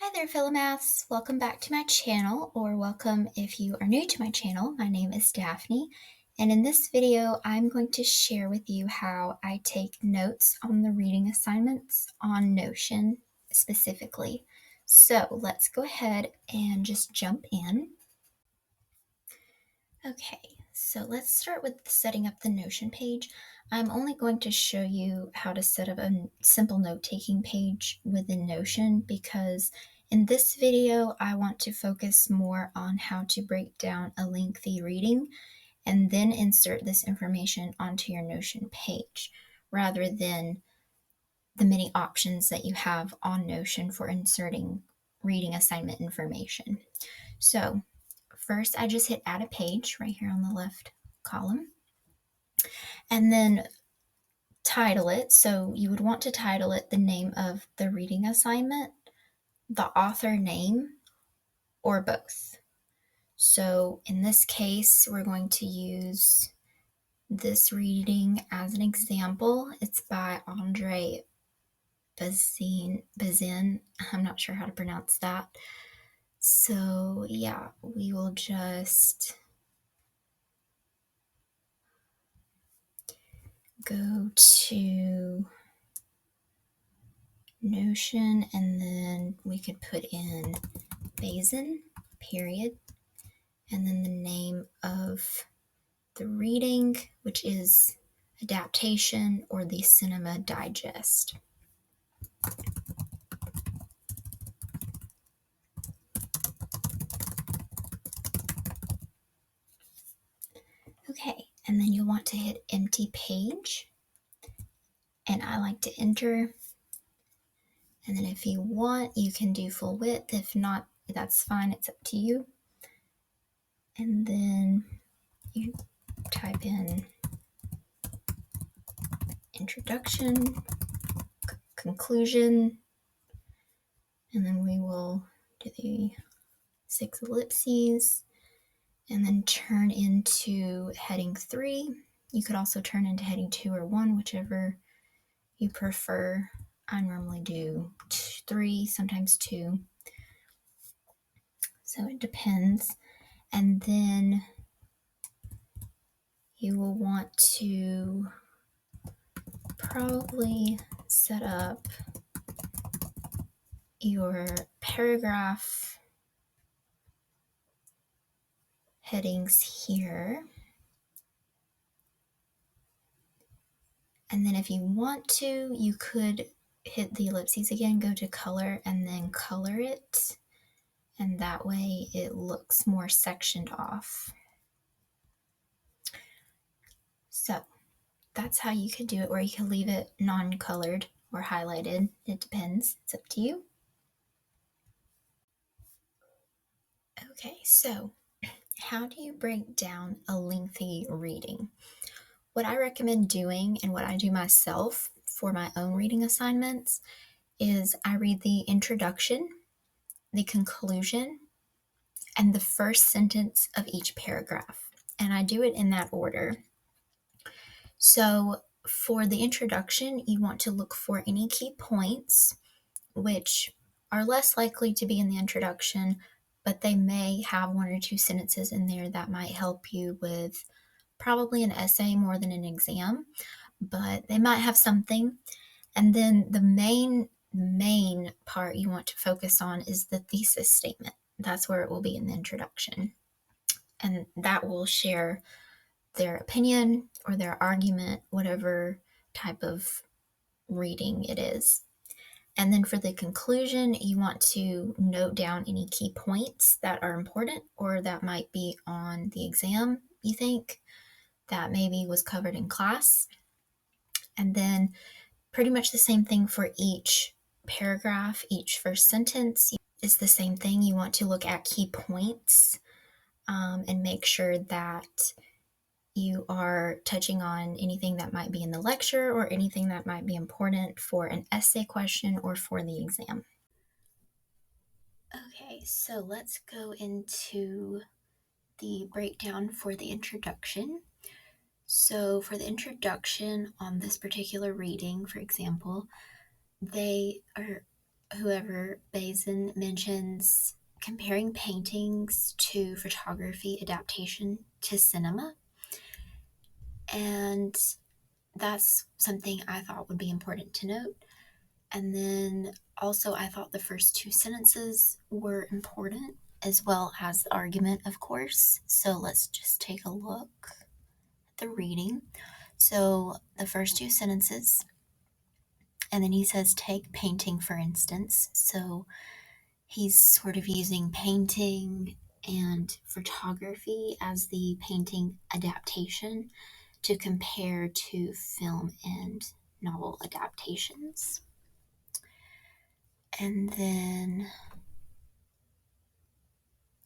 Hi there, Philomaths. Welcome back to my channel, or welcome if you are new to my channel. My name is Daphne, and in this video, I'm going to share with you how I take notes on the reading assignments on Notion specifically. So let's go ahead and just jump in. Okay, so let's start with setting up the Notion page. I'm only going to show you how to set up a simple note-taking page within Notion because in this video, I want to focus more on how to break down a lengthy reading and then insert this information onto your Notion page rather than the many options that you have on Notion for inserting reading assignment information. So first, I just hit add a page right here on the left column and then title it. So you would want to title it the name of the reading assignment, the author name, or both. So in this case, we're going to use this reading as an example. It's by Andre Bazin. I'm not sure how to pronounce that. So yeah, we will just go to Notion and then we could put in Bazin, period, and then the name of the reading, which is Adaptation or the Cinema Digest. Okay, and then you'll want to hit empty page, and I like to enter. And then if you want, you can do full width. If not, that's fine, it's up to you. And then you type in introduction, conclusion, and then we will do the 6 ellipses and then turn into heading 3. You could also turn into heading 2 or 1, whichever you prefer. I normally do 3, sometimes 2. So it depends. And then you will want to probably set up your paragraph headings here. And then if you want to, you could hit the ellipses again, go to color, and then color it. And that way it looks more sectioned off. So that's how you could do it, or you can leave it non-colored or highlighted. It depends. It's up to you. Okay, so how do you break down a lengthy reading? What I recommend doing and what I do myself for my own reading assignments is I read the introduction, the conclusion, and the first sentence of each paragraph. And I do it in that order. So for the introduction, you want to look for any key points, which are less likely to be in the introduction, but they may have 1 or 2 sentences in there that might help you with probably an essay more than an exam, but they might have something. And then the main part you want to focus on is the thesis statement. That's where it will be in the introduction. And that will share their opinion or their argument, whatever type of reading it is. And then for the conclusion, you want to note down any key points that are important or that might be on the exam, you think, that maybe was covered in class. And then pretty much the same thing for each paragraph, each first sentence is the same thing. You want to look at key points and make sure that you are touching on anything that might be in the lecture or anything that might be important for an essay question or for the exam. Okay, so let's go into the breakdown for the introduction. So for the introduction on this particular reading, for example, they are whoever Bazin mentions comparing paintings to photography adaptation to cinema. And that's something I thought would be important to note. And then also, I thought the first two sentences were important, as well as the argument, of course. So let's just take a look at the reading. So the first two sentences, and then he says, take painting, for instance. So he's sort of using painting and photography as the painting adaptation to compare to film and novel adaptations. And then,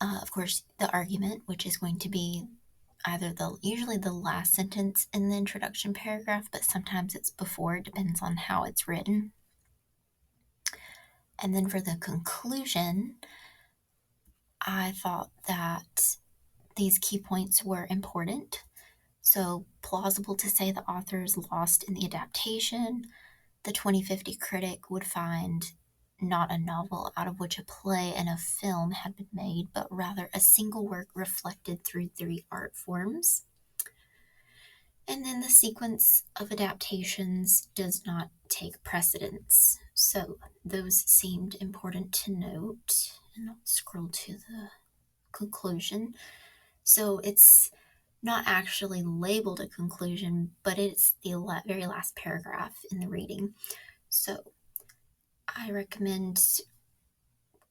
of course, the argument, which is going to be either usually the last sentence in the introduction paragraph, but sometimes it's before, it depends on how it's written. And then for the conclusion, I thought that these key points were important. So, plausible to say the author is lost in the adaptation. The 2050 critic would find not a novel out of which a play and a film had been made, but rather a single work reflected through three art forms. And then the sequence of adaptations does not take precedence. So those seemed important to note. And I'll scroll to the conclusion. So it's not actually labeled a conclusion, but it's the very last paragraph in the reading. So I recommend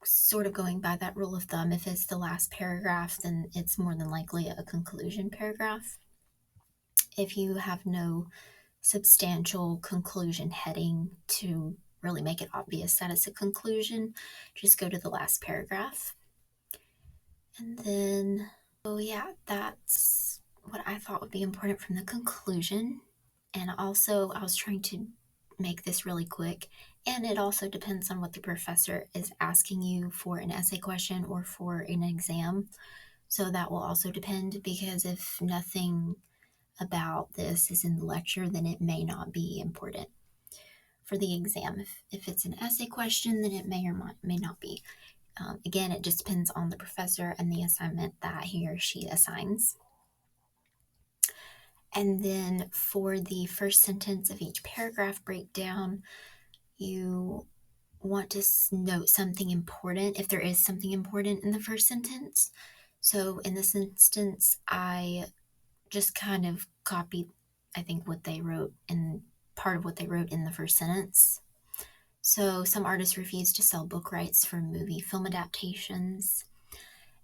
sort of going by that rule of thumb. If it's the last paragraph, then it's more than likely a conclusion paragraph. If you have no substantial conclusion heading to really make it obvious that it's a conclusion, just go to the last paragraph. And then, oh yeah, that's what I thought would be important from the conclusion. And also, I was trying to make this really quick. And it also depends on what the professor is asking you for an essay question or for an exam. So that will also depend, because if nothing about this is in the lecture, then it may not be important for the exam. If it's an essay question, then it may or may not be. Again, it just depends on the professor and the assignment that he or she assigns. And then for the first sentence of each paragraph breakdown, you want to note something important if there is something important in the first sentence. So in this instance, I just kind of copied, I think, what they wrote in part of what they wrote in the first sentence. So some artists refuse to sell book rights for film adaptations.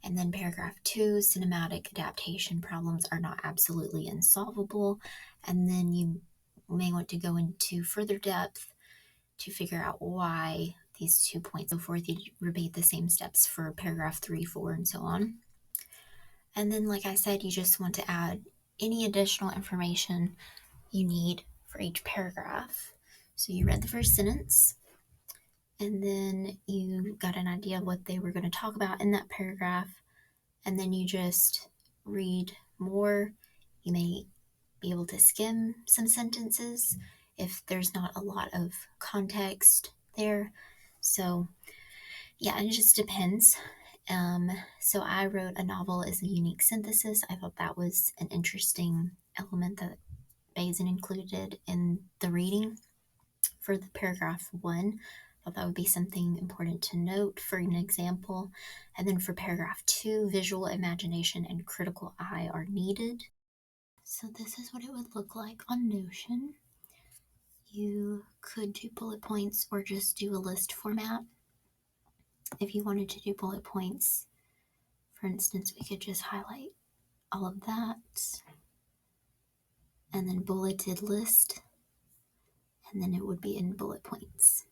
And then paragraph 2, cinematic adaptation problems are not absolutely insolvable. And then you may want to go into further depth to figure out why these 2 points, so forth. You repeat the same steps for paragraph 3, 4, and so on. And then, like I said, you just want to add any additional information you need for each paragraph. So you read the first sentence, and then you got an idea of what they were going to talk about in that paragraph, and then you just read more. You may be able to skim some sentences if there's not a lot of context there. So yeah, it just depends. So I wrote a novel is a unique synthesis. I thought that was an interesting element that Bazin included in the reading. For the paragraph 1, I thought that would be something important to note for an example. And then for paragraph 2, visual imagination and critical eye are needed. So this is what it would look like on Notion. You could do bullet points or just do a list format. If you wanted to do bullet points, for instance, we could just highlight all of that and then bulleted list, and then it would be in bullet points.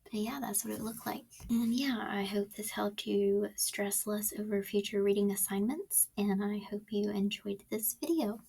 But yeah, that's what it looked like. And yeah, I hope this helped you stress less over future reading assignments, and I hope you enjoyed this video.